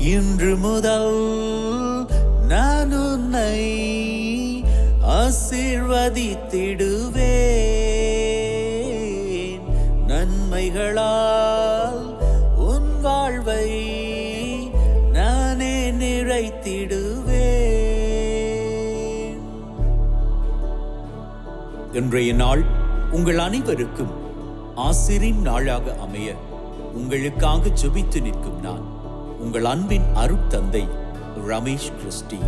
இன்று முதல் நான் உன்னை ஆசீர்வதித்திடுவேன். நன்மைகளால் உன் வாழ்வை நானே நிறைத்திடுவேன். இன்றைய நாள் உங்கள் அனைவருக்கும் ஆசிரின் நாளாக அமைய உங்களுக்காக ஜெபித்து நிற்கும் நான் உங்கள் அன்பின் அருட்தந்தை ரமேஷ் கிறிஸ்டி.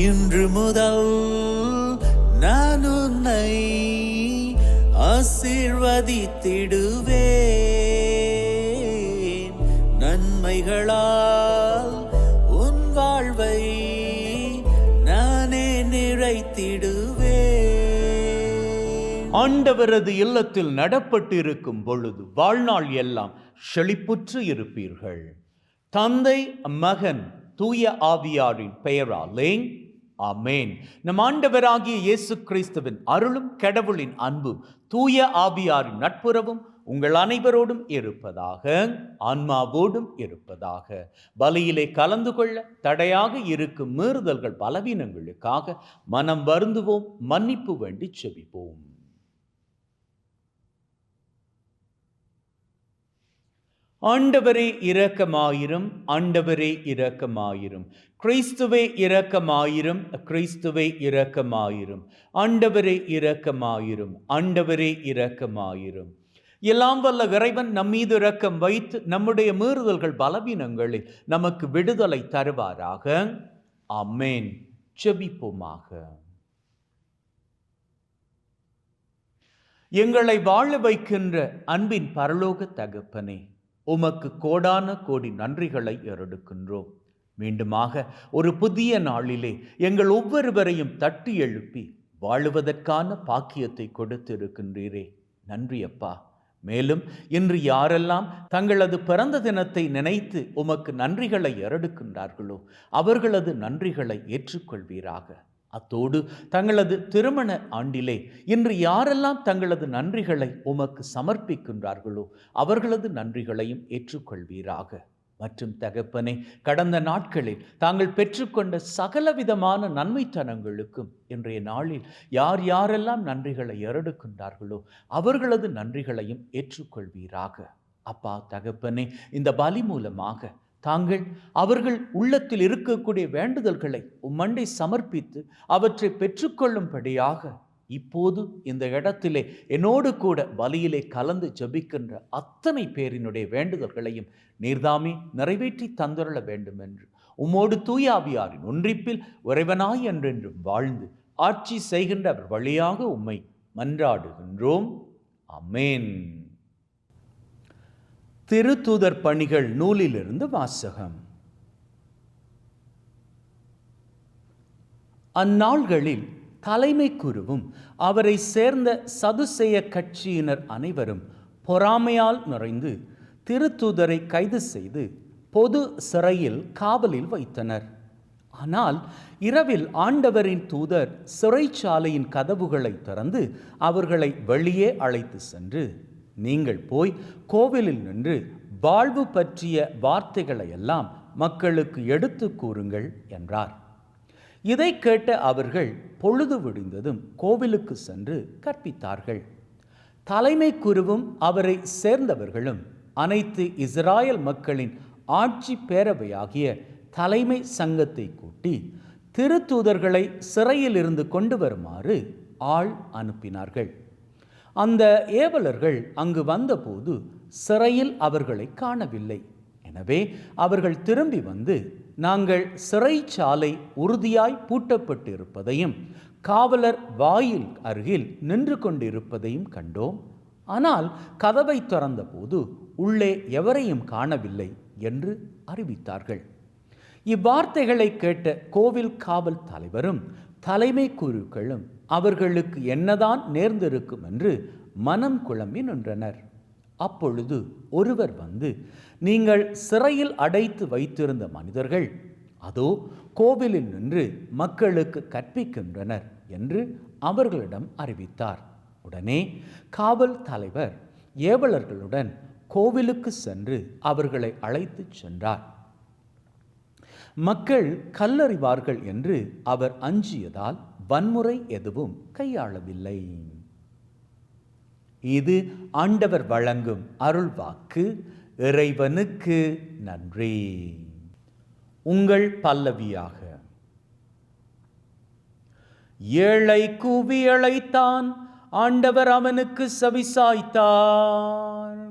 இன்று முதல் நான் உன்னை ஆசீர்வதித்திடுவேன். நன்மைகளால் உன் வாழ்வை நானே நிறைத்திடுவேன். ஆண்டவரது இல்லத்தில் நடப்பட்டிருக்கும் பொழுது வாழ்நாள் எல்லாம் செழிப்புற்று இருப்பீர்கள். தந்தை, மகன், தூய ஆவியாரின் பெயராலே ஆமென். நம் ஆண்டவராகிய இயேசு கிறிஸ்துவின் அருளும் கடவுளின் அன்பும் தூய ஆவியாரின் நட்புறவும் உங்கள் அனைவரோடும் இருப்பதாக, ஆன்மாவோடும் இருப்பதாக. பலியிலே கலந்து கொள்ள தடையாக இருக்கும் மீறுதல்கள் பலவீனங்களுக்காக மனம் வருந்துவோம், மன்னிப்பு வேண்டி செபிப்போம். ஆண்டவரே இரக்கமாயிரும், ஆண்டவரே இரக்கமாயிரும். கிறிஸ்துவே இரக்கமாயிரும், கிறிஸ்துவே இரக்கமாயிரும். ஆண்டவரே இரக்கமாயிரும், ஆண்டவரே இரக்கமாயிரும். எல்லாம் வல்ல இறைவன் நம்மீது இரக்கம் வைத்து நம்முடைய மீறுதல்கள் பலவீனங்களில் நமக்கு விடுதலை தருவாராக. ஆமென். ஜெபிப்போமாக. எங்களை வாழ வைக்கின்ற அன்பின் பரலோக தகப்பனே, உமக்கு கோடான கோடி நன்றிகளை ஏறெடுக்கின்றோம். மீண்டுமாக ஒரு புதிய நாளிலே எங்கள் ஒவ்வொருவரையும் தட்டி எழுப்பி வாழுவதற்கான பாக்கியத்தை கொடுத்திருக்கின்றீரே, நன்றி அப்பா. மேலும் இன்று யாரெல்லாம் தங்களது பிறந்த தினத்தை நினைத்து உமக்கு நன்றிகளை ஏறெடுக்கின்றார்களோ அவர்களது நன்றிகளை ஏற்றுக்கொள்வீராக. அத்தோடு தங்களது திருமண ஆண்டிலே இன்று யாரெல்லாம் தங்களது நன்றிகளை உமக்கு சமர்ப்பிக்கின்றார்களோ அவர்களது நன்றிகளையும் ஏற்றுக்கொள்வீராக. மற்றும் தகப்பனே, கடந்த நாட்களில் தாங்கள் பெற்றுக்கொண்ட சகலவிதமான நன்மைத்தனங்களுக்கும் இன்றைய நாளில் யார் யாரெல்லாம் நன்றிகளை ஏறெடுக்கின்றார்களோ அவர்களது நன்றிகளையும் ஏற்றுக்கொள்வீராக. அப்பா தகப்பனே, இந்த பலி மூலமாக தாங்கள் அவர்கள் உள்ளத்தில் இருக்கக்கூடிய வேண்டுதல்களை உம்மண்டை சமர்ப்பித்து அவற்றை பெற்றுக்கொள்ளும்படியாக இப்போது இந்த இடத்திலே என்னோடு கூட பலியிலே கலந்து ஜெபிக்கின்ற அத்தனை பேரினுடைய வேண்டுதல்களையும் நீர்தாமே நிறைவேற்றி தந்துள்ள வேண்டும் என்று உம்மோடு தூய ஆவியாரின் ஒன்றிப்பில் இறைவனாய் என்றென்றும் வாழ்ந்து ஆட்சி செய்கின்ற அவர் வழியாக உம்மை மன்றாடுகின்றோம். ஆமென். திருத்தூதர் பணிகள் நூலிலிருந்து வாசகம். அந்நாள்களில் தலைமை குருவும் அவரை சேர்ந்த சதுசேய கட்சியினர் அனைவரும் பொறாமையால் நிறைந்து திருத்தூதரை கைது செய்து பொது சிறையில் காவலில் வைத்தனர். ஆனால் இரவில் ஆண்டவரின் தூதர் சிறைச்சாலையின் கதவுகளை திறந்து அவர்களை வெளியே அழைத்து சென்று, நீங்கள் போய் கோவிலில் நின்று வாழ்வு பற்றிய வார்த்தைகளை எல்லாம் மக்களுக்கு எடுத்து கூறுங்கள் என்றார். இதை கேட்ட அவர்கள் பொழுது விடிந்ததும் கோவிலுக்கு சென்று கற்பித்தார்கள். தலைமை குருவும் அவரை சேர்ந்தவர்களும் அனைத்து இஸ்ராயல் மக்களின் ஆட்சி பேரவையாகிய தலைமை சங்கத்தை கூட்டி திருத்தூதர்களை சிறையில் இருந்து கொண்டு வருமாறு ஆள் அனுப்பினார்கள். அந்த ஏவலர்கள் அங்கு வந்தபோது சிறையில் அவர்களை காணவில்லை. எனவே அவர்கள் திரும்பி வந்து, நாங்கள் சிறைச்சாலை உறுதியாய் பூட்டப்பட்டு இருப்பதையும் காவலர் வாயில் அருகில் நின்று கொண்டிருப்பதையும் கண்டோம். ஆனால் கதவை திறந்தபோது உள்ளே எவரையும் காணவில்லை என்று அறிவித்தார்கள். இவ்வார்த்தைகளை கேட்ட கோவில் காவல் தலைவரும் தலைமை குருக்களும் அவர்களுக்கு என்னதான் நேர்ந்திருக்கும் என்று மனம் குழம்பி நின்றனர். அப்பொழுது ஒருவர் வந்து, நீங்கள் சிறையில் அடைத்து வைத்திருந்த மனிதர்கள் அதோ கோவிலில் நின்று மக்களுக்கு கற்பிக்கின்றனர் என்று அவர்களிடம் அறிவித்தார். உடனே காவல் தலைவர் ஏவலர்களுடன் கோவிலுக்கு சென்று அவர்களை அழைத்துச் சென்றார். மக்கள் கல்லறிவார்கள் என்று அவர் அஞ்சியதால் வன்முறை எதுவும் கையாளவில்லை. இது ஆண்டவர் வழங்கும் அருள்வாக்கு. இறைவனுக்கு நன்றி. உங்கள் பல்லவியாக: ஏழை கூவி அழைத்தான், ஆண்டவர் அவனுக்கு செவிசாய்த்தார்.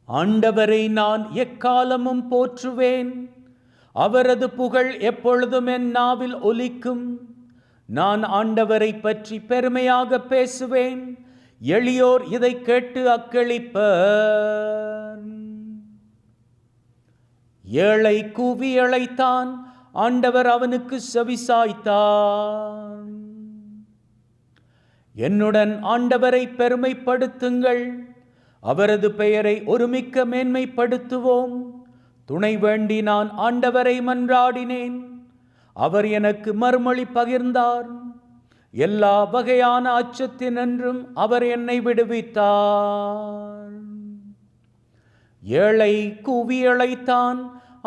ஆண்டவரை நான் எக்காலமும் போற்றுவேன், அவரது புகழ் எப்பொழுதும் என் நாவில் ஒலிக்கும். நான் ஆண்டவரை பற்றி பெருமையாக பேசுவேன், எளியோர் இதை கேட்டு அக்களிப்பர். ஏழை கூவி அழைத்தான், ஆண்டவர் அவனுக்கு செவிசாய்த்தார். என்னுடன் ஆண்டவரை பெருமைப்படுத்துங்கள், அவரது பெயரை ஒருமிக்க மேன்மைப்படுத்துவோம். துணை வேண்டி நான் ஆண்டவரை மன்றாடினேன், அவர் எனக்கு மறுமொழி பகிர்ந்தார். எல்லா வகையான அச்சத்தினின்றும் அவர் என்னை விடுவித்தார். ஏழை கூவி அழைத்தான்,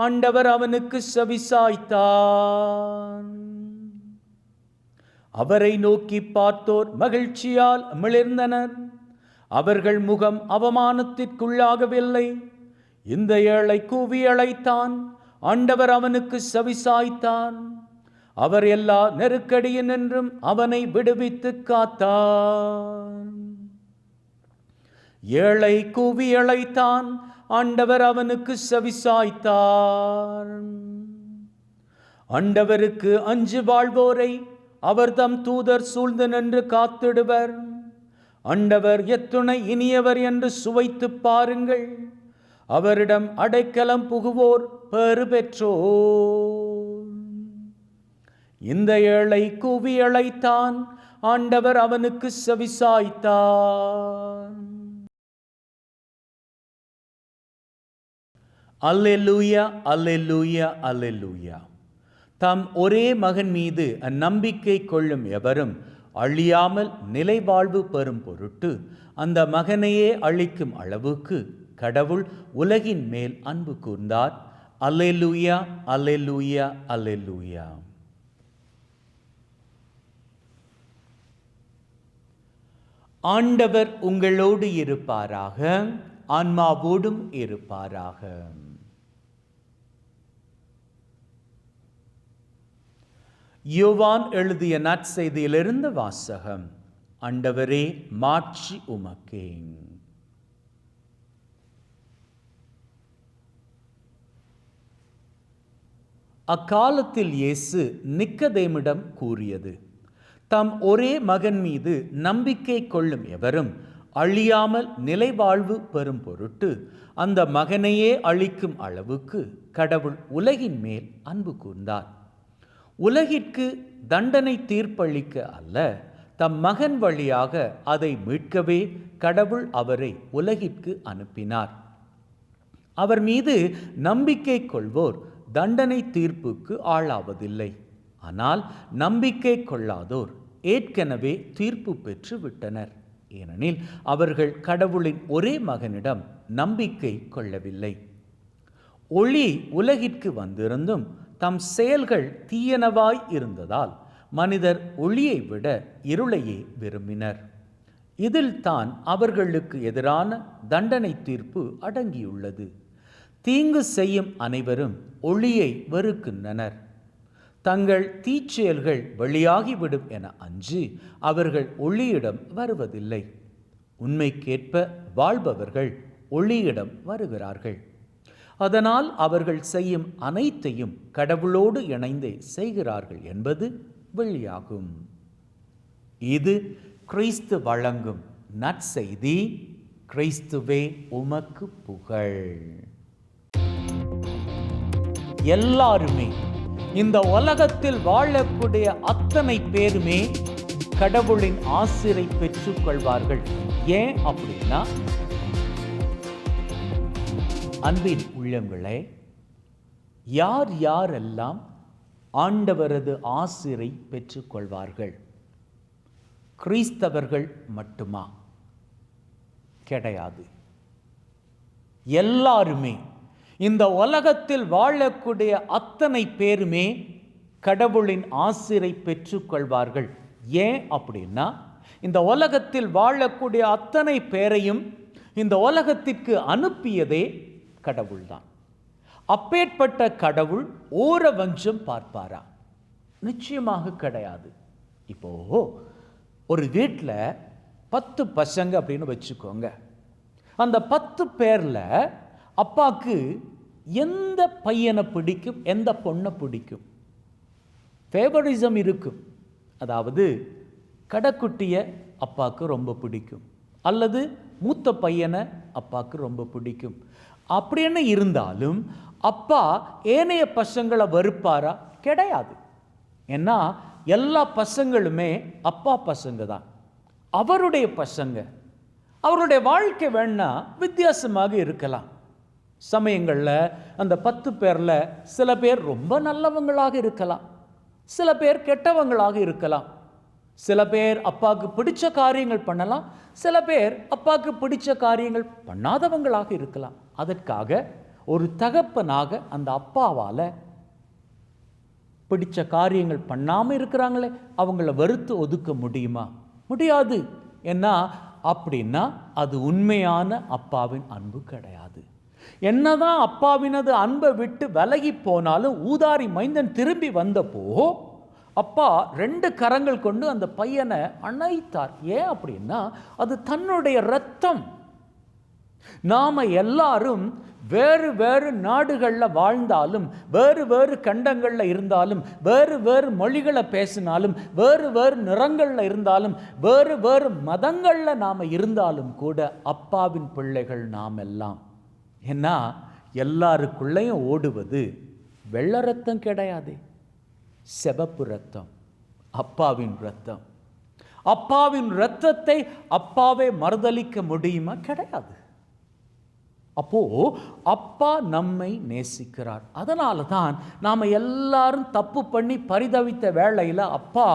ஆண்டவர் அவனுக்கு செவிசாய்த்தார். அவரை நோக்கி பார்த்தோர் மகிழ்ச்சியால் மிளிர்ந்தனர், அவர்கள் முகம் அவமானத்திற்குள்ளாகவில்லை. இந்த ஏழை கூவி அழைத்தான், ஆண்டவர் அவனுக்கு செவிசாய்த்தான். அவர் எல்லா நெருக்கடியினின்றும் அவனை விடுவித்து காத்தார். ஏழை கூவி அழைத்தான், ஆண்டவர் அவனுக்கு செவிசாய்த்தார். ஆண்டவருக்கு அஞ்சு வாழ்வோரை அவர் தம் தூதர் சூழ்ந்து நின்று காத்திடுவர். ஆண்டவர் எத்துணை இனியவர் என்று சுவைத்து பாருங்கள், அவரிடம் அடைக்கலம் புகுவோர் பெறு பெற்றோர். இந்த ஏழை கூவி அழைத்தான், ஆண்டவர் அவனுக்கு செவிசாய்த்தார். அல்லேலூயா, அல்லேலூயா, அல்லேலூயா. தம் ஒரே மகன் மீது அந்நம்பிக்கை கொள்ளும் எவரும் அழியாமல் நிலைவாழ்வு பெறும் பொருட்டு அந்த மகனையே அழிக்கும் அளவுக்கு கடவுள் உலகின் மேல் அன்பு கூர்ந்தார். அல்லேலூயா, அல்லேலூயா, அல்லேலூயா. ஆண்டவர் உங்களோடு இருப்பாராக, ஆன்மாவோடும் இருப்பாராக. யோவான் எழுதிய நற்செய்தியிலிருந்து வாசகம். ஆண்டவரே, மாட்சி உமக்கே. அக்காலத்தில் இயேசு நிக்கதேமிடம் கூறியது: தம் ஒரே மகன் மீது நம்பிக்கை கொள்ளும் எவரும் அழியாமல் நிலைவாழ்வு பெறும் பொருட்டு அந்த மகனையே அழிக்கும் அளவுக்கு கடவுள் உலகின் மேல் அன்பு கூர்ந்தார். உலகிற்கு தண்டனை தீர்ப்பளிக்க அல்ல, தம் மகன் வழியாக அதை மீட்கவே கடவுள் அவரை உலகிற்கு அனுப்பினார். அவர் மீது நம்பிக்கை கொள்வோர் தண்டனை தீர்ப்புக்கு ஆளாவதில்லை. ஆனால் நம்பிக்கை கொள்ளாதோர் ஏற்கனவே தீர்ப்பு பெற்று விட்டனர். ஏனெனில் அவர்கள் கடவுளின் ஒரே மகனிடம் நம்பிக்கை கொள்ளவில்லை. ஒளி உலகிற்கு வந்திருந்தும் தம் செயல்கள் தீயனவாய் இருந்ததால் மனிதர் ஒளியை விட இருளையே விரும்பினர். இதில் தான் அவர்களுக்கு எதிரான தண்டனை தீர்ப்பு அடங்கியுள்ளது. தீங்கு செய்யும் அனைவரும் ஒளியை வெறுக்கின்றனர். தங்கள் தீச்செயல்கள் வெளியாகிவிடும் என அஞ்சி அவர்கள் ஒளியிடம் வருவதில்லை. உண்மைக்கேற்ப வாழ்பவர்கள் ஒளியிடம் வருகிறார்கள். அதனால் அவர்கள் செய்யும் அனைத்தையும் கடவுளோடு இணைந்தே செய்கிறார்கள் என்பது வெளியாகும். இது கிறிஸ்து வழங்கும் நற்செய்தி. கிறிஸ்துவே உமக்கு புகழ். எல்லாருமே, இந்த உலகத்தில் வாழக்கூடிய அத்தனை பேருமே கடவுளின் ஆசிரை பெற்றுக்கொள்வார்கள். ஏன் அப்படின்னா, அன்பின் உள்ளங்களே, யார் யாரெல்லாம் ஆண்டவரது ஆசிரை பெற்றுக்கொள்வார்கள்? கிறிஸ்தவர்கள் மட்டுமா? கிடையாது. எல்லாருமே, இந்த உலகத்தில் வாழக்கூடிய அத்தனை பேருமே கடவுளின் ஆசிரை பெற்றுக்கொள்வார்கள். ஏன் அப்படின்னா, இந்த உலகத்தில் வாழக்கூடிய அத்தனை பேரையும் இந்த உலகத்திற்கு அனுப்பியதே கடவுள்தான். அப்பேற்பட்ட கடவுள் ஓர வஞ்சம் பார்ப்பாரா? நிச்சயமாக கிடையாது. இப்போ ஒரு வீட்டில் 10 பசங்க அப்படின்னு வச்சுக்கோங்க. அந்த 10 பேரில் அப்பாவுக்கு எந்த பையனை பிடிக்கும், எந்த பொண்ணை பிடிக்கும்? ஃபேவரிசம் இருக்கும். அதாவது கடைக்குட்டியை அப்பாவுக்கு ரொம்ப பிடிக்கும், அல்லது மூத்த பையனை அப்பாவுக்கு ரொம்ப பிடிக்கும். அப்படின்னு இருந்தாலும் அப்பா ஏனைய பசங்களை வெறுப்பாரா? கிடையாது. ஏன்னா எல்லா பசங்களுமே அப்பா பசங்க தான், அவருடைய பசங்க. அவருடைய வாழ்க்கை வேணா வித்தியாசமாக இருக்கலாம். சமயங்களில் அந்த 10 பேரில் சில பேர் ரொம்ப நல்லவங்களாக இருக்கலாம், சில பேர் கெட்டவங்களாக இருக்கலாம். சில பேர் அப்பாவுக்கு பிடிச்ச காரியங்கள் பண்ணலாம், சில பேர் அப்பாவுக்கு பிடிச்ச காரியங்கள் பண்ணாதவங்களாக இருக்கலாம். அதற்காக ஒரு தகப்பனாக அந்த அப்பாவால் பிடிச்ச காரியங்கள் பண்ணாமல் இருக்கிறாங்களே அவங்கள வெறுத்து ஒதுக்க முடியுமா? முடியாது. ஏன்னா அப்படின்னா அது உண்மையான அப்பாவின் அன்பு கிடையாது. என்னதான் அப்பாவினது அன்பை விட்டு விலகி போனாலும் ஊதாரி மைந்தன் திரும்பி வந்தப்போ அப்பா 2 கரங்கள் கொண்டு அந்த பையனை அணைத்தார். ஏன் அப்படின்னா அது தன்னுடைய இரத்தம். நாம எல்லாரும் வேறு வேறு நாடுகளில் வாழ்ந்தாலும், வேறு வேறு கண்டங்களில் இருந்தாலும், வேறு வேறு மொழிகளை பேசினாலும், வேறு வேறு நிறங்களில் இருந்தாலும், வேறு வேறு மதங்களில் நாம் இருந்தாலும் கூட அப்பாவின் பிள்ளைகள் நாம் எல்லாம். ஏன்னா எல்லாருக்குள்ளேயும் ஓடுவது வெள்ளை ரத்தம் கிடையாது, சிவப்பு ரத்தம், அப்பாவின் ரத்தம். அப்பாவின் ரத்தத்தை அப்பாவே மறுதலிக்க முடியுமா? கிடையாது. அப்போ அப்பா நம்மை நேசிக்கிறார். அதனால தான் நாம் எல்லாரும் தப்பு பண்ணி பரிதவித்த வேளையில் அப்பா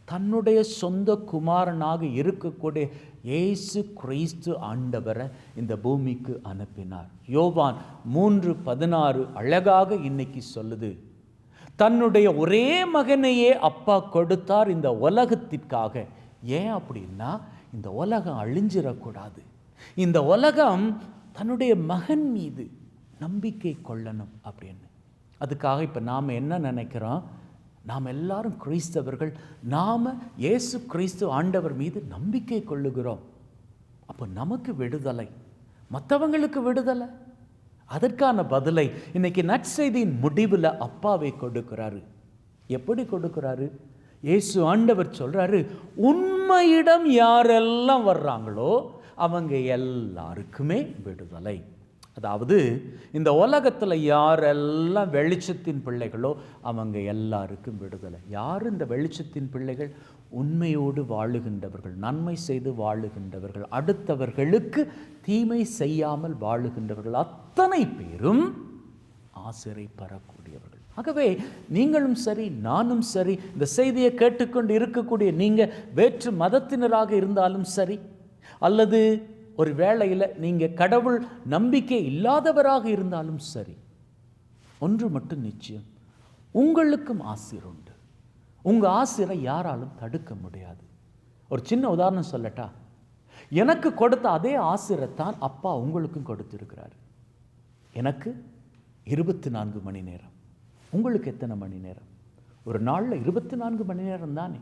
தன்னுடைய சொந்த குமாரனாக இருக்கக்கூடிய இயேசு கிறிஸ்து ஆண்டவரை இந்த பூமிக்கு அனுப்பினார். யோவான் 3:16 அழகாக இன்னைக்கு சொல்லுது, தன்னுடைய ஒரே மகனையே அப்பா கொடுத்தார் இந்த உலகத்திற்காக. ஏன் அப்படின்னா இந்த உலகம் அழிஞ்சிடக்கூடாது, இந்த உலகம் தன்னுடைய மகன் மீது நம்பிக்கை கொள்ளணும் அப்படின்னு. அதுக்காக இப்போ நாம் என்ன நினைக்கிறோம்? நாம் எல்லாரும் கிறிஸ்தவர்கள், நாம் இயேசு கிறிஸ்து ஆண்டவர் மீது நம்பிக்கை கொள்ளுகிறோம். அப்போ நமக்கு விடுதலை, மற்றவங்களுக்கு விடுதலை. அதற்கான பதிலை இன்னைக்கு நற்செய்தியின் முடிவில் அப்பாவை கொடுக்கிறாரு. எப்படி கொடுக்கிறாரு? இயேசு ஆண்டவர் சொல்றாரு, உண்மையிடம் யாரெல்லாம் வர்றாங்களோ அவங்க எல்லாருக்குமே விடுதலை. அதாவது இந்த உலகத்தில் யாரெல்லாம் வெளிச்சத்தின் பிள்ளைகளோ அவங்க எல்லாருக்கும் விடுதலை. யார் இந்த வெளிச்சத்தின் பிள்ளைகள்? உண்மையோடு வாழுகின்றவர்கள், நன்மை செய்து வாழுகின்றவர்கள், அடுத்தவர்களுக்கு தீமை செய்யாமல் வாழுகின்றவர்கள், அத்தனை பேரும் ஆசிரை பெறக்கூடியவர்கள். ஆகவே நீங்களும் சரி, நானும் சரி, இந்த செய்தியை கேட்டுக்கொண்டு இருக்கக்கூடிய நீங்கள் வேற்று மதத்தினராக இருந்தாலும் சரி, அல்லது ஒரு வேளையில் நீங்கள் கடவுள் நம்பிக்கை இல்லாதவராக இருந்தாலும் சரி, ஒன்று மட்டும் நிச்சயம், உங்களுக்கும் ஆசிர் உண்டு. உங்கள் ஆசிரை யாராலும் தடுக்க முடியாது. ஒரு சின்ன உதாரணம் சொல்லட்டா? எனக்கு கொடுத்த அதே ஆசிரைத்தான் அப்பா உங்களுக்கும் கொடுத்திருக்கிறார். எனக்கு 24 மணி நேரம், உங்களுக்கு எத்தனை மணி நேரம்? ஒரு நாளில் 24 மணி நேரம் தானே.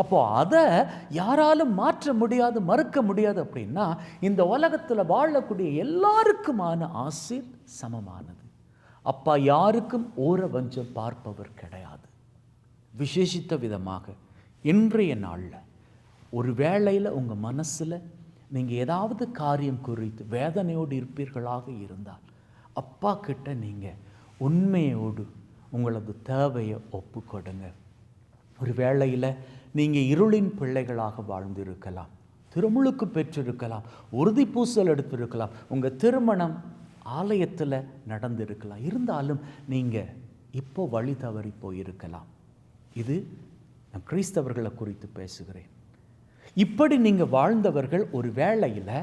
அப்போ அதை யாராலும் மாற்ற முடியாது, மறுக்க முடியாது. அப்படின்னா இந்த உலகத்தில் வாழக்கூடிய எல்லாருக்குமான ஆசீர் சமமானது. அப்பா யாருக்கும் ஓர வஞ்சம் பார்ப்பவர் கிடையாது. விசேஷித்த விதமாக இன்றைய நாளில் ஒரு வேளையில் உங்கள் மனசில் நீங்கள் ஏதாவது காரியம் குறித்து வேதனையோடு இருப்பீர்களாக இருந்தால் அப்பா கிட்ட நீங்கள் உண்மையோடு உங்களது தேவையை ஒப்பு கொடுங்க. ஒரு வேளையில் நீங்கள் இருளின் பிள்ளைகளாக வாழ்ந்திருக்கலாம், திருமுழுக்கு பெற்றிருக்கலாம், உறுதி பூசல் எடுத்திருக்கலாம், உங்கள் திருமணம் ஆலயத்தில் நடந்திருக்கலாம். இருந்தாலும் நீங்கள் இப்போ வழி தவறி போயிருக்கலாம். இது நான் கிறிஸ்தவர்களை குறித்து பேசுகிறேன். இப்படி நீங்கள் வாழ்ந்தவர்கள் ஒரு வேளையில்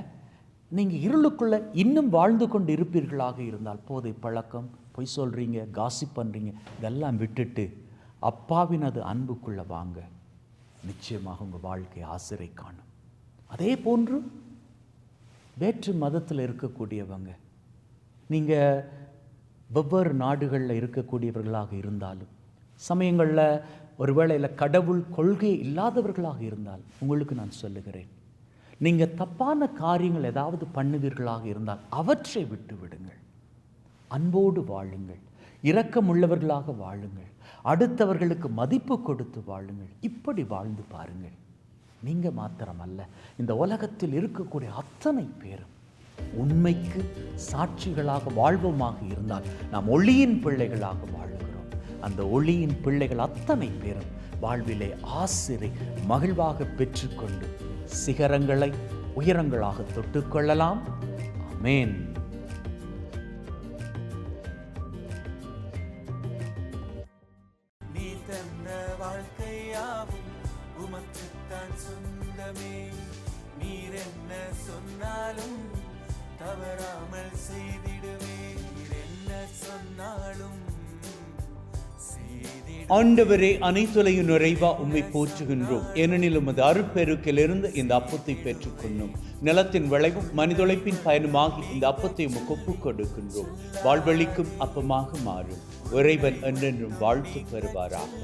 நீங்கள் இருளுக்குள்ளே இன்னும் வாழ்ந்து கொண்டு இருப்பீர்களாக இருந்தால், போதை பழக்கம், பொய் சொல்கிறீங்க, காசிப் பண்ணுறீங்க, இதெல்லாம் விட்டுட்டு அப்பாவினது அன்புக்குள்ளே வாங்க. நிச்சயமாக உங்கள் வாழ்க்கை ஆசிரை காணும். அதே போன்று வேற்று மதத்தில் இருக்கக்கூடியவங்க, நீங்கள் வெவ்வேறு நாடுகளில் இருக்கக்கூடியவர்களாக இருந்தாலும், சமயங்களில் ஒருவேளையில் கடவுள் கொள்கை இல்லாதவர்களாக இருந்தால் உங்களுக்கு நான் சொல்லுகிறேன், நீங்கள் தப்பான காரியங்கள் ஏதாவது பண்ணுவீர்களாக இருந்தால் அவற்றை விட்டு விடுங்கள். அன்போடு வாழுங்கள், இரக்கமுள்ளவர்களாக வாழுங்கள், அடுத்தவர்களுக்கு மதிப்பு கொடுத்து வாழுங்கள். இப்படி வாழ்ந்து பாருங்கள். நீங்கள் மாத்திரமல்ல, இந்த உலகத்தில் இருக்கக்கூடிய அத்தனை பேரும் உண்மைக்கு சாட்சிகளாக வாழ்வோமாக இருந்தால் நாம் ஒளியின் பிள்ளைகளாக வாழுகிறோம். அந்த ஒளியின் பிள்ளைகள் அத்தனை பேரும் வாழ்விலே ஆசிரை மகிழ்வாக பெற்றுக்கொண்டு சிகரங்களை உயரங்களாக தொட்டுக்கொள்ளலாம். ஆமென். நீ தந்த வாழ்க்கையாவும் உமக்குத்தான் சொந்தமே. நீர் என்ன சொன்னாலும் தவறாமல் செய்திடுவேன். நீர் என்ன சொன்னாலும் ஆண்டவரே, அனைத்துலகின் நிறைவா உம்மை போற்றுகின்றோம். ஏனெனில் உமது அருட்பெருக்கிலிருந்து இந்த அப்பத்தை பெற்றுக்கொண்டோம். நிலத்தின் விளைவும் மனிதொழைப்பின் பயனுமாகி இந்த அப்பத்தை உமக்கு ஒப்புக் கொடுக்கின்றோம். வாழ்வழிக்கும் அப்பமாக மாறும். இறைவன் என்றென்றும் வாழ்த்து பெறுவாராக.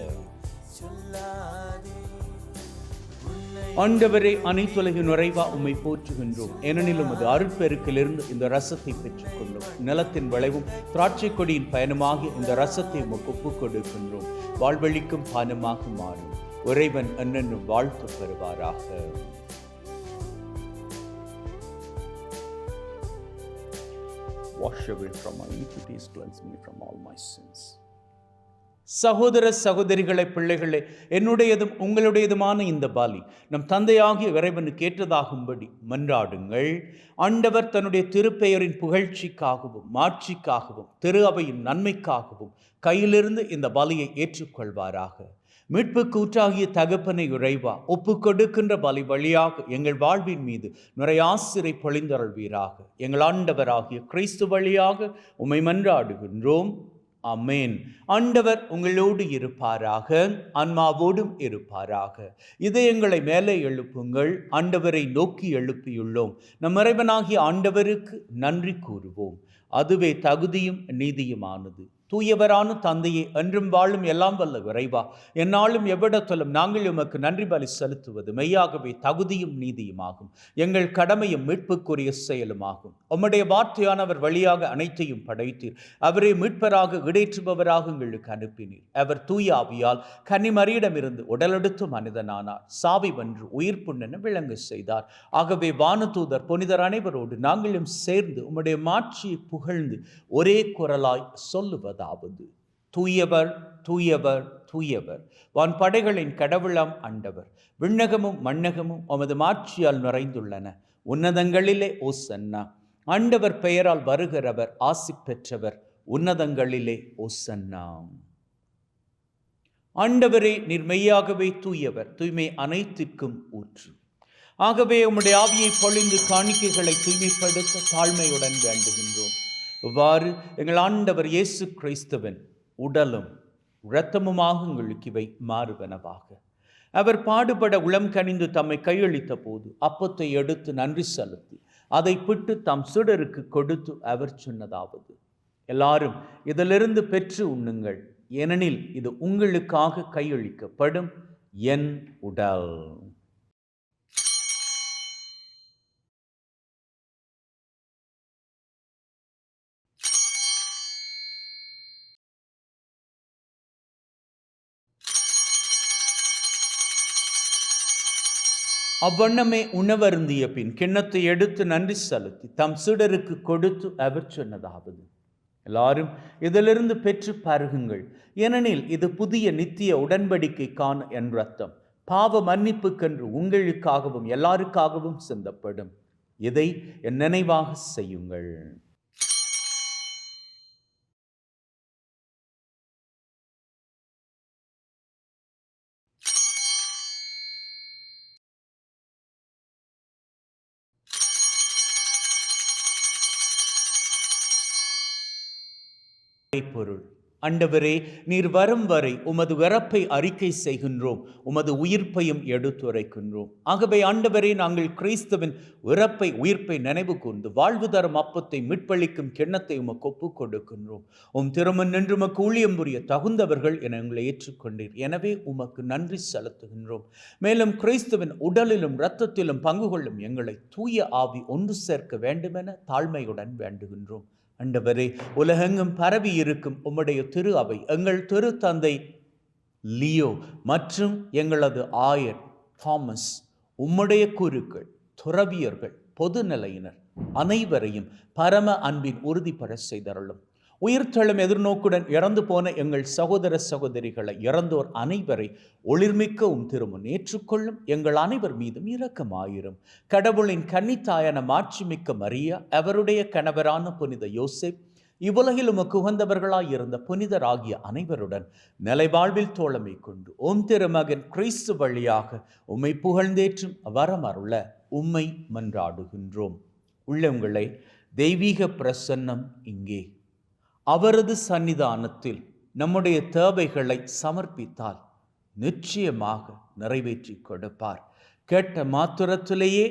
ஆண்டவரே, அனைத்துலகின் நிறைவா உம்மை போற்றுகின்றோம். ஏனெனில் உமது அருட்பெருக்கிலிருந்து இந்த ரசத்தை பெற்றுக்கொண்டோம். நிலத்தின் விளைவும் திராட்சை கொடியின் பயணமாகி இந்த ரசத்தை உமக்கு ஒப்புக் கொடுக்கின்றோம். வாழ்வழிக்கும் பானமாக மாறும். இறைவன் என்றென்றும் வாழ்த்து பெறுவாராக. Wash away from my iniquities, cleanse me from all my sins. சகோதர சகோதரிகளை, பிள்ளைகளே, என்னுடையதும் உங்களுடையதுமான இந்த பலி நம் தந்தையாகிய இறைவனுக்கு ஏற்றதாகும்படி மன்றாடுங்கள். ஆண்டவர் தன்னுடைய திருப்பெயரின் புகழ்ச்சிக்காகவும் மாட்சிக்காகவும் திரு அவையின் நன்மைக்காகவும் கையிலிருந்து இந்த பலியை ஏற்றுக்கொள்வாராக. மீட்பு கூற்றாகிய தகப்பனை இறைவா, ஒப்பு கொடுக்கின்ற பலி வழியாக எங்கள் வாழ்வின் மீது நிறையாசிரை பொழிந்தருள்வீராக. எங்கள் ஆண்டவராகிய கிறிஸ்து வழியாக உம்மை மன்றாடுகின்றோம். ஆமென். ஆண்டவர் உங்களோடு இருப்பாராக, ஆன்மாவோடும் இருப்பாராக. இதயங்களை மேலே எழுப்புங்கள். ஆண்டவரை நோக்கி எழுப்பியுள்ளோம். நம் இறைவனாகிய ஆண்டவருக்கு நன்றி கூறுவோம். அதுவே தகுதியும் நீதியுமானது. தூயவரான தந்தையே, என்றும் வாழும் எல்லாம் வல்ல இறைவா, என்னாலும் எவ்விடத்திலும் நாங்கள் உமக்கு நன்றி பலி செலுத்துவது மெய்யாகவே தகுதியும் நீதியுமாகும். எங்கள் கடமையும் மீட்புக்குரிய செயலுமாகும். உம்முடைய வார்த்தையானவர் வழியாக அனைத்தையும் படைத்தீர். அவரை மீட்பராக இடேற்றுபவராக எங்களுக்கு அனுப்பினீர். அவர் தூய ஆவியால் கன்னிமரியிடமிருந்து உடலெடுத்து மனிதனானார். சாவி வென்று உயிர் புண்ணென விளங்க செய்தார். ஆகவே வானதூதர் புனிதர் அனைவரோடு நாங்களும் சேர்ந்து உம்முடைய மாட்சியை புகழ்ந்து ஒரே குரலாய் சொல்லுவது, தூயவர் தூயவர் தூயவர், வான் படைகளின் கடவுளாம் ஆண்டவர். விண்ணகமும் மண்ணகமும் உமது மாட்சியால் நிறைந்துள்ளன. உன்னதங்களிலே ஓசன்னா. ஆண்டவர் பெயரால் வருகிறவர் ஆசி பெற்றவர். உன்னதங்களிலே ஓசன்னா. ஆண்டவரே, நீர் மெய்யாகவே தூயவர், தூய்மை அனைத்திற்கும் ஊற்று. ஆகவே உம்முடைய ஆவியை பொழிந்து காணிக்கைகளை தூய்மைப்படுத்த தாழ்மையுடன் வேண்டுகின்றோம். இவ்வாறு எங்கள் ஆண்டவர் இயேசு கிறிஸ்துவின் உடலும் இரத்தமுமாக உங்களுக்கு இவை மாறுவனவாக. அவர் பாடுபட உளம் கனிந்து தம்மை கையளித்த போது அப்பத்தை எடுத்து நன்றி செலுத்தி அதை பிட்டு தம் சீடருக்கு கொடுத்து அவர் சொன்னதாவது, எல்லாரும் இதிலிருந்து பெற்று உண்ணுங்கள், ஏனெனில் இது உங்களுக்காக கையளிக்கப்படும் என் உடல். அவ்வண்ணமே உணவருந்திய பின் கிண்ணத்தை எடுத்து நன்றி செலுத்தி தம் சீடருக்கு கொடுத்து அவர் சொன்னதாவது, எல்லாரும் இதிலிருந்து பெற்று பருகுங்கள், ஏனெனில் இது புதிய நித்திய உடன்படிக்கைக்கான என் இரத்தம், பாவ மன்னிப்புக்கென்று உங்களுக்காகவும் எல்லாருக்காகவும் சிந்தப்படும். இதை என் நினைவாக செய்யுங்கள். பொருள். ஆண்டவரே, நீர் வரும் வரை உமது இறப்பை அறிக்கை செய்கின்றோம், உமது உயிர்ப்பையும் எடுத்துரைக்கின்றோம். ஆகவே ஆண்டவரே, நாங்கள் கிறிஸ்துவின் இறப்பை உயிர்ப்பை நினைவு கூர்ந்து வாழ்வு தரும் அப்பத்தை மீட்பளிக்கும் கிண்ணத்தை உமக்கு ஒப்புக் கொடுக்கின்றோம். திருமண் நின்று உமக்கு ஊழியம் புரிய தகுந்தவர்கள் என எங்களை ஏற்றுக்கொண்டீர். எனவே உமக்கு நன்றி செலுத்துகின்றோம். மேலும் கிறிஸ்துவின் உடலிலும் இரத்தத்திலும் பங்கு கொள்ளும் எங்களை தூய ஆவி ஒன்று சேர்க்க வேண்டுமென தாழ்மையுடன் வேண்டுகின்றோம். ஆண்டவரே, உலகெங்கும் பரவி இருக்கும் உம்முடைய திரு அவை, எங்கள் திரு தந்தை லியோ மற்றும் எங்களது ஆயர் தாமஸ், உம்முடைய குருக்கள், துறவியர்கள், பொதுநிலையினர் அனைவரையும் பரம அன்பின் உறுதிப்பட செய்தருளும். உயிர்த்தெழும் எதிர்நோக்குடன் இறந்து போன எங்கள் சகோதர சகோதரிகளை, இறந்தோர் அனைவரை ஒளிர்மிக்க திருமுன் ஏற்றுக்கொள்ளும். எங்கள் அனைவர் மீதும் இரக்கமாயிரும். கடவுளின் கன்னித்தாயான மாட்சிமிக்க மரியா, அவருடைய கணவரான புனித யோசேப், இவ்வுலகில் உமக்கு உகந்தவர்களாயிருந்த புனிதராகிய அனைவருடன் நிலைவாழ்வில் தோழமை கொண்டு திருமகன் கிறிஸ்து வழியாக உம்மை புகழ்ந்தேற்றும் வரமருள உம்மை மன்றாடுகின்றோம். உள்ளங்களை தெய்வீக பிரசன்னம் இங்கே. அவரது சன்னிதானத்தில் நம்முடைய தேவைகளை சமர்ப்பித்தால் நிச்சயமாக நிறைவேற்றி கொடுப்பார். கேட்ட மாத்திரத்திலேயே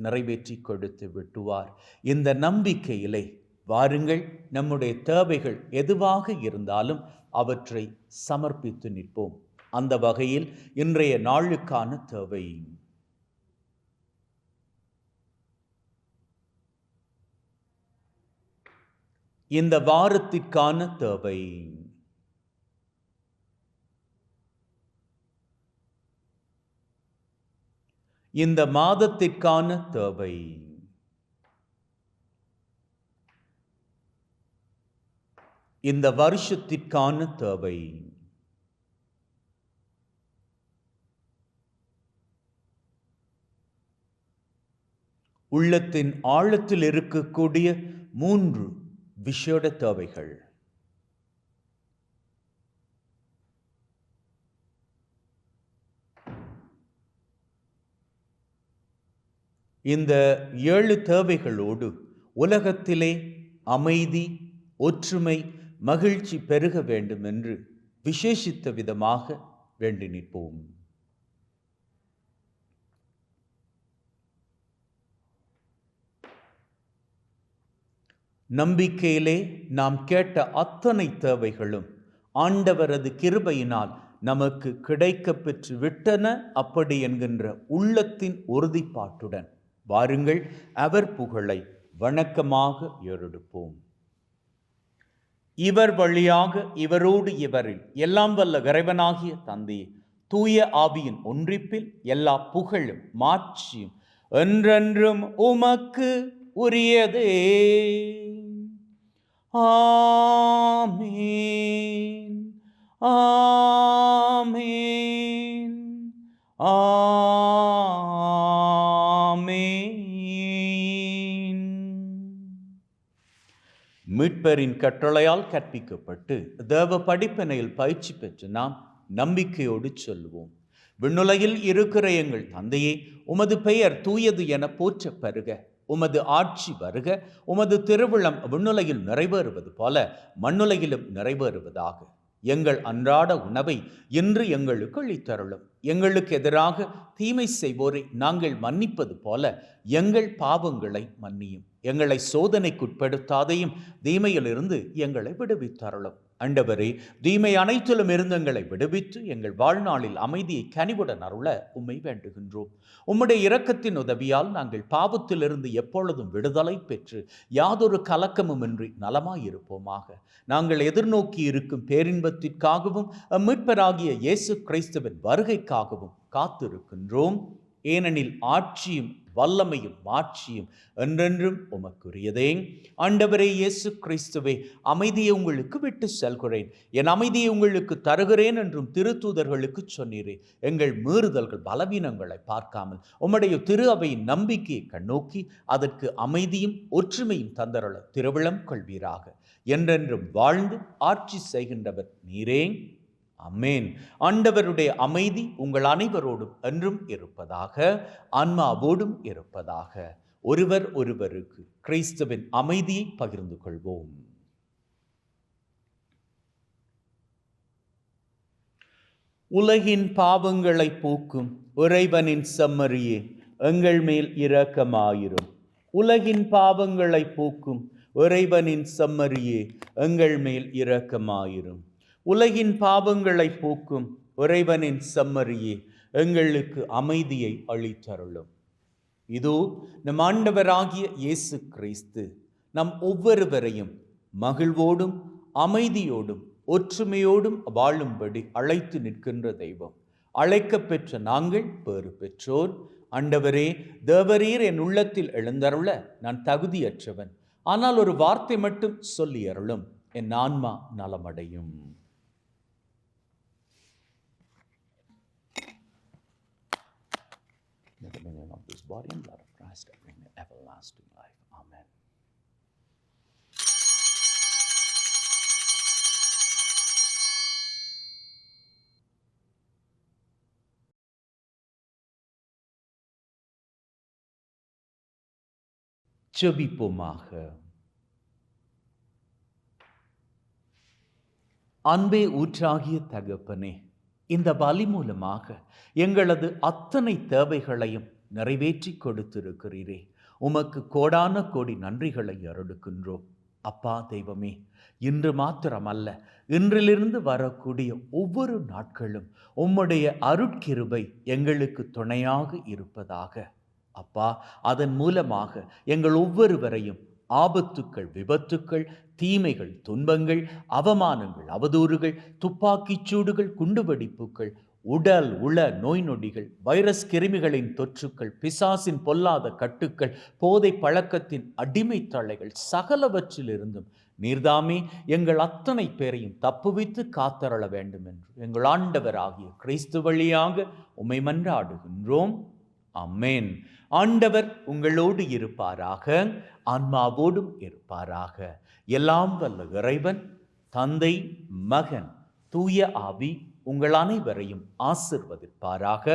நிறைவேற்றி கொடுத்து விட்டுவார். இந்த நம்பிக்கையிலே வாருங்கள், நம்முடைய தேவைகள் எதுவாக இருந்தாலும் அவற்றை சமர்ப்பித்து நிற்போம். அந்த வகையில் இன்றைய நாளுக்கான தேவை, இந்த வாரத்திற்கான தேவை, இந்த மாதத்திற்கான தேவை, இந்த வருஷத்திற்கான தேவை, உள்ளத்தின் ஆழத்தில் இருக்கக்கூடிய 3 விசேட தேவைகள். இந்த 7 தேவைகளோடு உலகத்திலே அமைதி, ஒற்றுமை, மகிழ்ச்சி பெருக வேண்டும் என்று விசேஷித்த விதமாக வேண்டி நிற்போம். நம்பிக்கையிலே நாம் கேட்ட அத்தனை தேவைகளும் ஆண்டவரது கிருபையினால் நமக்கு கிடைக்க பெற்று விட்டன. அப்படி என்கின்ற உள்ளத்தின் உறுதிப்பாட்டுடன் வாருங்கள், அவர் புகழை வணக்கமாக ஏறெடுப்போம். இவர் வழியாக, இவரோடு, இவரில் எல்லாம் வல்ல இறைவனாகிய தந்தையே, தூய ஆவியின் ஒன்றிப்பில் எல்லா புகழும் மாட்சியும் என்றென்றும் உமக்கு உரியதே. ஆமீன், ஆமீன், ஆமீன். மீட்பரின் கட்டளையால் கற்பிக்கப்பட்டு தேவ படிப்பினையில் பயிற்சி பெற்று நாம் நம்பிக்கையோடு சொல்லுவோம். விண்ணுலகில் இருக்கிற எங்கள் தந்தையே, உமது பெயர் தூயது என போற்ற பெறுக. உமது ஆட்சி வருக. உமது திருவிழம் விண்ணுலகில் நிறைவேறுவது போல மண்ணுலகிலும் நிறைவேறுவதாக. எங்கள் அன்றாட உணவை இன்று எங்களுக்கு அளித்தருளும். எங்களுக்கு எதிராக தீமை செய்வோரை நாங்கள் மன்னிப்பது போல எங்கள் பாவங்களை மன்னியும். எங்களை சோதனைக்குட்படுத்தாதையும் தீமையிலிருந்து எங்களை விடுவித்தருளும். ஆண்டவரே, தீமை அனைத்திலும் இருந்து எங்களை விடுவித்து எங்கள் வாழ்நாளில் அமைதியை கனிவுடன் அருள உம்மை வேண்டுகின்றோம். உம்முடைய இரக்கத்தின் உதவியால் நாங்கள் பாவத்திலிருந்து எப்பொழுதும் விடுதலை பெற்று யாதொரு கலக்கமுமின்றி நலமாயிருப்போமாக. நாங்கள் எதிர்நோக்கி இருக்கும் பேரின்பத்திற்காகவும் மீட்பராகிய இயேசு கிறிஸ்துவின் வருகைக்காகவும் காத்திருக்கின்றோம். ஏனெனில் ஆட்சியும் வல்லமையும் மாட்சியும் என்றென்றும் உமக்குரியதே. ஆண்டவரே இயேசு கிறிஸ்துவே, அமைதியை உங்களுக்கு விட்டு செல்கிறேன், என் அமைதியை உங்களுக்கு தருகிறேன் என்றும் திருத்தூதர்களுக்கு சொன்னீரே. எங்கள் மீறுதல்கள் பலவீனங்களை பார்க்காமல் உம்முடைய திரு அவையின் நம்பிக்கையை கண்ணோக்கி அதற்கு அமைதியும் ஒற்றுமையும் தந்தருள திருவிழம் கொள்வீராக. என்றென்றும் வாழ்ந்து ஆட்சி செய்கின்றவர் நீரே. அமேன். ஆண்டவருடைய அமைதி உங்கள் அனைவரோடும் என்றும் இருப்பதாக, ஆன்மாவோடும் இருப்பதாக. ஒருவர் ஒருவருக்கு கிறிஸ்துவின் அமைதியை பகிர்ந்து கொள்வோம். உலகின் பாவங்களை போக்கும் இறைவனின் செம்மறியே, எங்கள் மேல் இரக்கமாயிரும். உலகின் பாவங்களை போக்கும் இறைவனின் செம்மறியே, எங்கள் மேல் இரக்கமாயிரும். உலகின் பாவங்களை போக்கும் இறைவனின் செம்மறியே, எங்களுக்கு அமைதியை அளித்தருளும். இதோ நம் ஆண்டவராகிய இயேசு கிறிஸ்து நம் ஒவ்வொருவரையும் மகிழ்வோடும் அமைதியோடும் ஒற்றுமையோடும் வாழும்படி அழைத்து நிற்கின்ற தெய்வம். அழைக்கப் பெற்ற நாங்கள் பேறு பெற்றோர். ஆண்டவரே, தேவரீர் என் உள்ளத்தில் எழுந்தருள நான் தகுதியற்றவன். ஆனால் ஒரு வார்த்தை மட்டும் சொல்லி அருளும், என் ஆன்மா நலமடையும். The dominion of this body and blood of Christ bring everlasting life. Amen. ஜெபிப்போமாக. அன்பே ஊற்றாகிய தகப்பனே, இந்த பலி மூலமாக எங்களது அத்தனை தேவைகளையும் நிறைவேற்றி கொடுத்திருக்கிறீரே, உமக்கு கோடான கோடி நன்றிகளை அருளுகின்றோம். அப்பா தெய்வமே, இன்று மாத்திரமல்ல, இன்றிலிருந்து வரக்கூடிய ஒவ்வொரு நாட்களும் உம்முடைய அருட்கிருபை எங்களுக்கு துணையாக இருப்பதாக. அப்பா, அதன் மூலமாக எங்கள் ஒவ்வொருவரையும் ஆபத்துக்கள், விபத்துக்கள், தீமைகள், துன்பங்கள், அவமானங்கள், அவதூறுகள், துப்பாக்கிச் சூடுகள், குண்டுவெடிப்புகள், உடல் உள நோய் நொடிகள், வைரஸ் கிருமிகளின் தொற்றுக்கள், பிசாசின் பொல்லாத கட்டுக்கள், போதை பழக்கத்தின் அடிமை தளைகள் சகலவற்றிலிருந்தும் நீர்தாமே எங்கள் அத்தனை பேரையும் தப்புவித்து காத்தருள வேண்டும் என்று எங்கள் ஆண்டவராகிய கிறிஸ்து வழியாக உம்மை மன்றாடுகின்றோம். ஆமென். ஆண்டவர் உங்களோடு இருப்பாராக, ஆன்மாவோடும் இருப்பாராக. எல்லாம் வல்ல இறைவன் தந்தை, மகன், தூய ஆவி உங்கள் அனைவரையும் ஆசிர்வதிப்பாராக.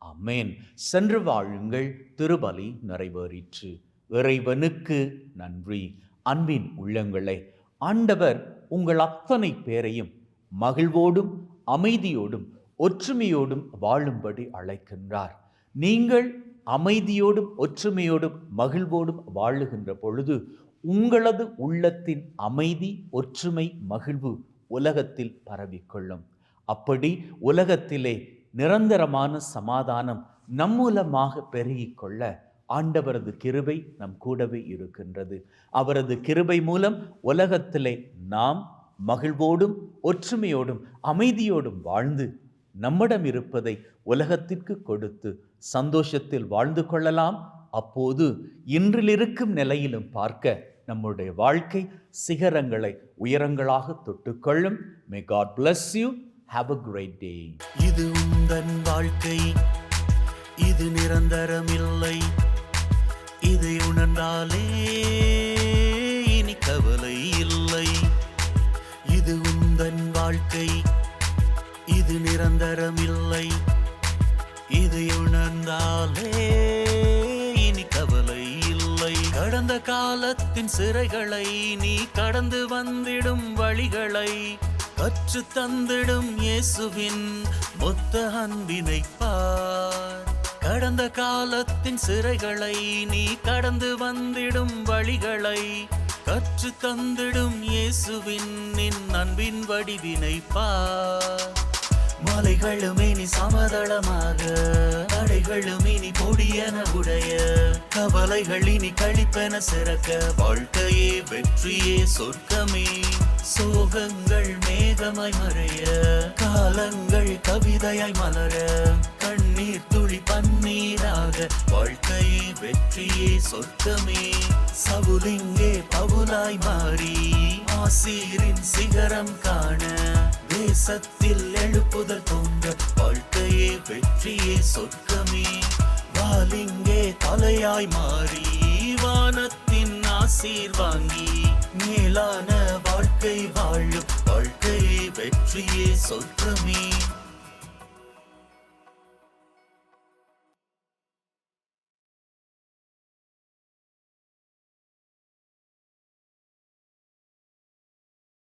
ஆமென். சென்று வாழுங்கள். திருபலி நிறைவேறிற்று. இறைவனுக்கு நன்றி. அன்பின் உள்ளங்களே, ஆண்டவர் உங்கள் அத்தனை பேரையும் மகிழ்வோடும் அமைதியோடும் ஒற்றுமையோடும் வாழும்படி அழைக்கின்றார். நீங்கள் அமைதியோடும் ஒற்றுமையோடும் மகிழ்வோடும் வாழுகின்ற பொழுது உங்களது உள்ளத்தின் அமைதி, ஒற்றுமை, மகிழ்வு உலகத்தில் பரவிக்கொள்ளும். அப்படி உலகத்திலே நிரந்தரமான சமாதானம் நம் மூலமாக பெருகிக்கொள்ள ஆண்டவரது கிருபை நம் கூடவே இருக்கின்றது. அவரது கிருபை மூலம் உலகத்திலே நாம் மகிழ்வோடும் ஒற்றுமையோடும் அமைதியோடும் வாழ்ந்து நம்மிடம் இருப்பதை உலகத்திற்கு கொடுத்து சந்தோஷத்தில் வாழ்ந்து கொள்ளலாம். அப்போது இன்றில் இருக்கும் நிலையிலும் பார்க்க நம்முடைய வாழ்க்கை சிகரங்களை உயரங்களாக தொட்டுக்கொள்ளும். May God bless you. Have a great day. இது உந்தன் வாழ்க்கை, இது நிரந்தரமில்லை. இதை உணர்ந்தாலே இனி கவலை இல்லை. இது உந்தன் வாழ்க்கை, இது நிரந்தரமில்லை. இதை உணர்ந்தாலே இனி கவலை இல்லை. கடந்த காலத்தின் சிறைகளை நீ கடந்து வந்திடும் வழிகளை கற்று தந்திடும் இயேசுவின் மொத்த அன்பினை பார். கடந்த காலத்தின் சிறைகளை நீ கடந்து வந்திடும் வழிகளை கற்று தந்திடும் இயேசுவின் அன்பின் வடிவினை பார். மலைகளும் இனி சமதளமாக, தடைகளும் இனி பொடியென உடைய, கவலைகள் இனி கழிப்பென சிறக்க, வாழ்க்கையே வெற்றியே சொர்க்கமே. சோகங்கள் மேகமாய் மறைய, காலங்கள் கவிதையாய் மலர, கண்ணீர் துளி பன்னீராக, வாழ்க்கையே வெற்றியே சொர்க்கமே. சவுலிங்கே பவுலாய் மாறி ஆசீரின் சிகரம் காண, தேசத்தில் எழுப்புதல் தோன்ற, வாழ்க்கையே வெற்றியே சொர்க்கமே. வாலிங்கே தலையாய் மாறி வானத்தின் ஆசீர் வாங்கி, மேலான வாழ்க்கை வாழும், வாழ்க்கையே வெற்றியே சொர்க்கமே.